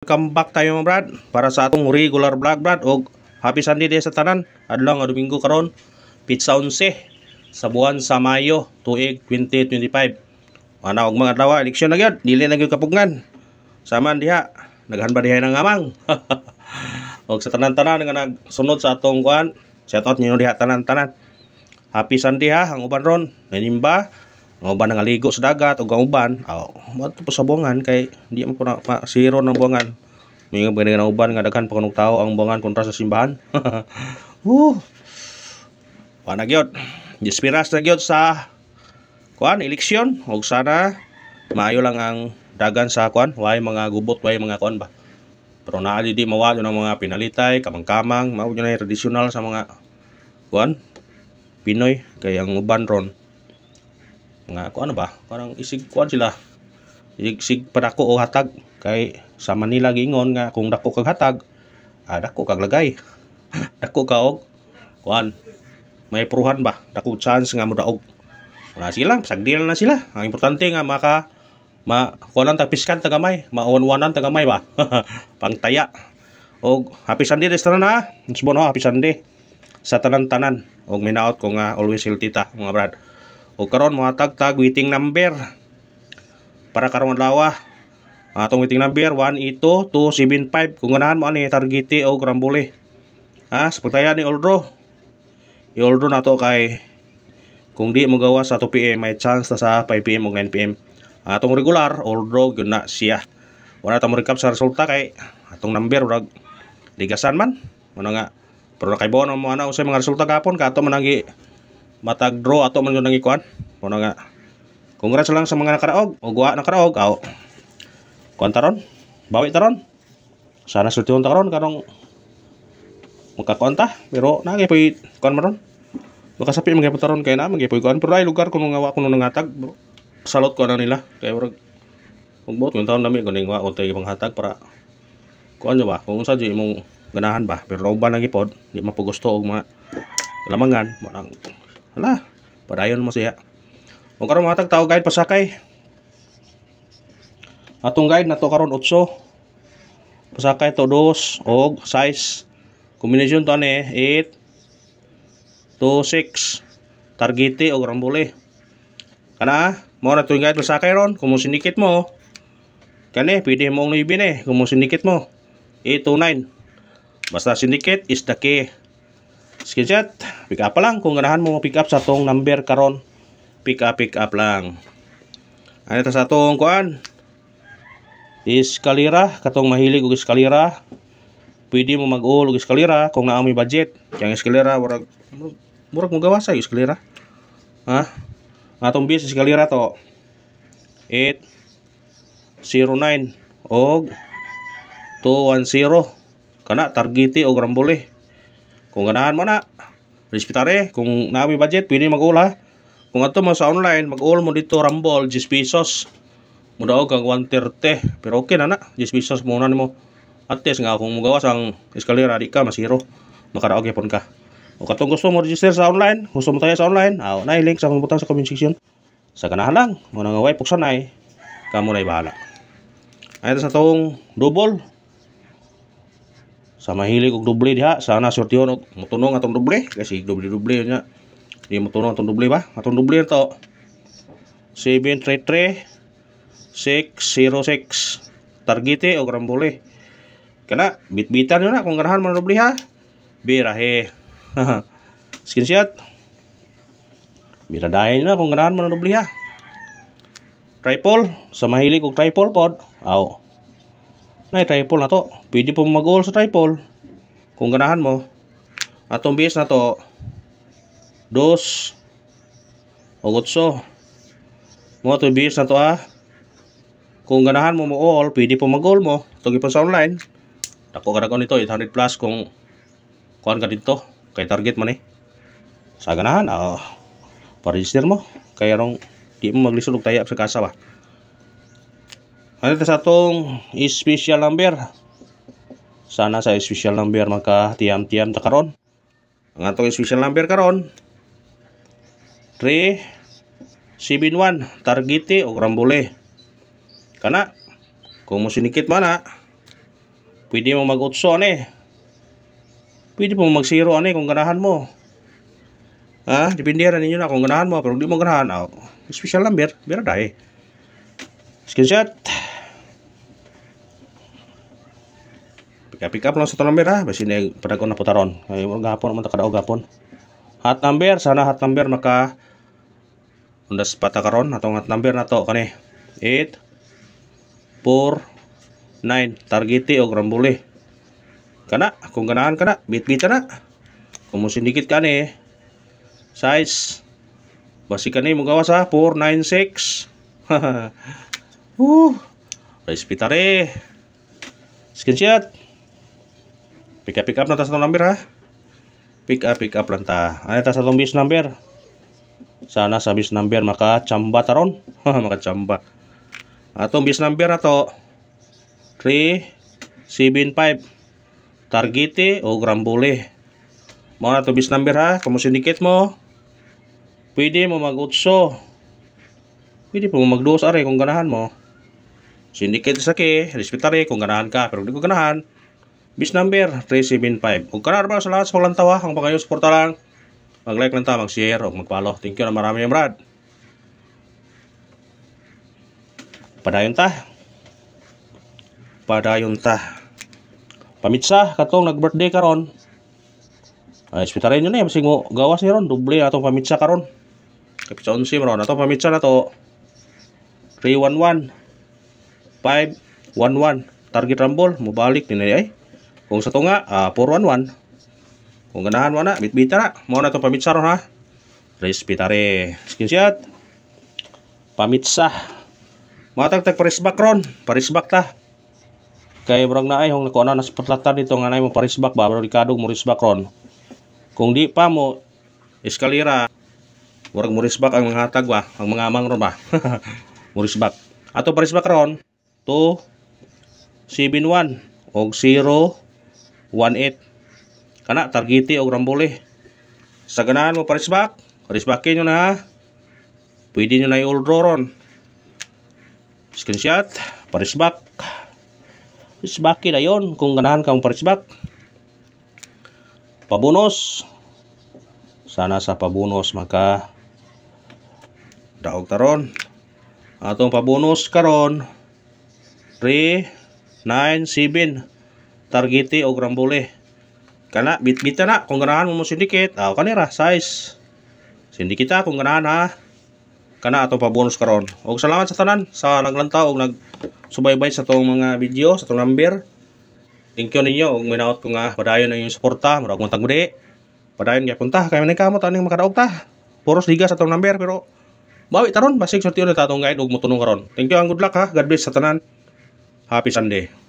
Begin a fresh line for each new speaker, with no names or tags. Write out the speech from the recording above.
Welcome back tayo mga brad para sa atong regular vlog brad og happy Sunday day sa tanan. Adlaw nga Domingo karon, Pitsa 11 sa buwan sa Mayo tuig 2025. Ana og mga adlaw eleksyon na gyud, dili na gyud kapugngan. Saman diha naghanba diha nang amang. Og sa tanan-tanan nga nagsunod sa atong kuan, shout out ninyo diha tanan-tanan. Happy Sunday ha, ang uban ron nanimba. Ang uban nangaligo sa dagat o ang uban madto po sa buwangan kay di man po na zero ng buwangan. May nga ng uban nga daghan pa kunog tao ang buwangan kontra sa simbahan. Pana gyud. Dispiras na gyud sa kuan eleksyon og sana maayo lang ang dagan sa kuan, way mga gubot, way mga kuan ba. Pero naa di mawalo ng mga pinalitay, kamang-kamang, mao na traditional sa mga kuan Pinoy kay ang uban ron nga ano ba parang isig kuan sila isig padako o hatag kay sa Manila gingon nga kung dako kag hatag dako kag lagay. Dako ka og kuan may pruhan ba dako chance nga modaog na sila sagdil na sila. Ang importante nga kuanan ta piskan tagamay maunwanan tagamay ba. Pangtaya og happy Sunday des tanan ha. Subo happy Sunday sa tanan-tanan og minaot ko nga always healthy ta mga brad. O karon mga tag waiting number para karong adlaw. Atong waiting number 182-275 kung ganahan mo ani targete o grambole. Sa pagtaya ni Oldro. I-Oldro na to kay kung di mo gawa sa 2 PM may chance na sa 5 PM o 9 PM. Atong regular Oldro gyud na siya. Wala ta mo recap sa resulta kay atong number urag ligasan man. Ano nga pero nakaibaw mo ana usay mga resulta gapon kato man nagi matag draw ato man nang ikuan. Kuno nga. Congrats lang sa mga nakaraog o guwa nakaraog. Kuan taron. Bawi taron. Sana sultihon taron karong magkakuan ta pero nagay poy kuan maron. Makasapi magay taron kay na magay poy kuan pero ay lugar kuno nga wa kuno nangatag. Salot ko na nila kay urag ugbot kun taon nami kuning wa untay panghatag para kuan ba kung sa di imong ganahan ba pero uban lagi pod di mapugusto og mga lamangan mo hala, padayon mo siya. Kung karon mga tao guide pasakay. Atong guide na to karon 8. Pasakay to 2 og size. Kombinasyon to ani 8 to 6. Targete og rambole. Kana, mo na to guide pasakay ron. Kung mo sinikit mo, kani pwede mo ang 9 ni. Kung mo sinikit mo 8 to 9. Basta sinikit is the key. Screenshot, pick up lang kung ganahan mo pick up sa tong number karon. Pick up lang. Ano ta sa tong kuan? Eskalera, katong mahilig og eskalera. Pwede mo mag-ul og eskalera kung naa may budget. Kaya eskalera murag mo gawa sa eskalera. Atong bis eskalera to 809 og 210. Kana targete og rambole. Kung ganahan mo na, respetare. Kung naami budget, pwede mag-ul ha. Kung ato mo sa online, mag-ul mo dito Rumble, 10 pesos. Mudaog kang 130. Pero okay na na, 10 pesos muna mo. At least nga, kung magawas ang eskalera, di ka, masiro. Makaraog yapon ka. O katong gusto mo register sa online, gusto mo tayo sa online, na link sa akong butang sa comment section. Sa ganahan lang, muna nga way, puksan ay, kamo na ibahala. Ayun sa itong double. Sa mahilig og doble diha, sana sortihon og motunong atong doble kasi doble nya. Di motunong atong doble ba? Atong doble to 733 606 targete og rambole. Kana bitbitan na kung ganahan man doble ha. Birahe. Screenshot. Biradahin na kung ganahan man doble ha. Triple, sa mahilig og triple pod. Na triple na to. Pwede po mag-all sa triple kung ganahan mo. Atong base na to 2 o 8. Mo to base na to kung ganahan mo all, pwede po mag-all mo. Tugi po sa online. Dako ka nito 800 plus kung kuan ka dito kay target man sa ganahan pa-register mo kaya rong di mo maglisod og tayap sa kasa ba. Ano sa atong special number? Sana sa special number maka-tiam-tiam ta karon. Ang atong special number karon 371 targete og rambole. Kana kung mo sinikit man Pwede mo mag-utso ani. Pwede mo mag-zero ani kung ganahan mo. Ha, depende ra ninyo na kung ganahan mo, pero di mo ganahan, special number, bira dai. Screenshot. Pick up lang sa number ha, basi na padagon na putaron. Ay mo gapon man ta kadaog gapon. Hot number, sana hot number maka undas pata karon atong hot number na to kani 8 4 9 targeti og rambuli. Kana kung ganahan kana, bit-bit na. Kung mo sindikit kani size basi kani mo gawas ha 496. Respitare. Screenshot. Pick up na ta sa number ha. Pick up lang ta. Ano ta sa tong bis number? Sana sa bis number maka-chamba taron. Maka-chamba. Atong bis number na to 375. Targete o grambule. Mao na to bis number ha. Kung mo syndicate mo, pwede mo mag-utso. Pwede po mo mag-2 are kung ganahan mo. Syndicate sa ke, respetare kung ganahan ka, pero di ko ganahan. Bis number 375. Kung kanar ba sa lahat sa walang tawa, ang pagkayo suporta lang. Mag-like lang ta, mag-share o mag-follow. Thank you na marami yung brad. Padayon ta. Pamitsa katong nag-birthday karon. Ay spitarin nyo na masing mo gawas ni ron, doble atong pamitsa karon. Kapit sa 11 ron atong pamitsa na to 311 511 target rumble mobalik ni ay. Kung sa to nga 411. Kung ganahan mo na bit-bita na. Mo na to pamitsa ron ha. Respitare. Screenshot. Pamitsa. Matagtag parisbak ron. Parisbak ta. Kay murag na ay hong nakuha na patlatan dito nga nay mo parisbak ba. Pero likadog mo risbak ron. Kung di pa mo eskalera. Murag mo risbak ang mga hatag ba. Ang mga amang ron ba. Mo risbak. Ato parisbak ron. 271 og 018. Kana targeti og rambole. Sa ganahan mo parisbak, parisbakin nyo na ha. Pwede nyo na i-all draw ron. Screenshot, parisbak. Parisbakin na yun kung ganahan ka mong parisbak. Pabonus. Sana sa pabonus maka daog taron. Atong pabonus karon 397 targeti og rambole. Kana bit-bita na kung ganahan mo syndicate. Kanira size. Syndicate kung ganahan ha. Kana atong pabonus karon. Og salamat sa tanan sa naglantaw og nagsubaybay sa tong mga video, sa tong number. Thank you ninyo og minaot ko nga padayon ang inyong suporta, murag mo tagmudi. Padayon gyapon ta kay manay kamot aning makadaog ta. Puros liga sa tong number pero bawi taron basig sortiyon na tatong guide og motunong karon. Thank you and good luck ha. God bless sa tanan. Happy Sunday.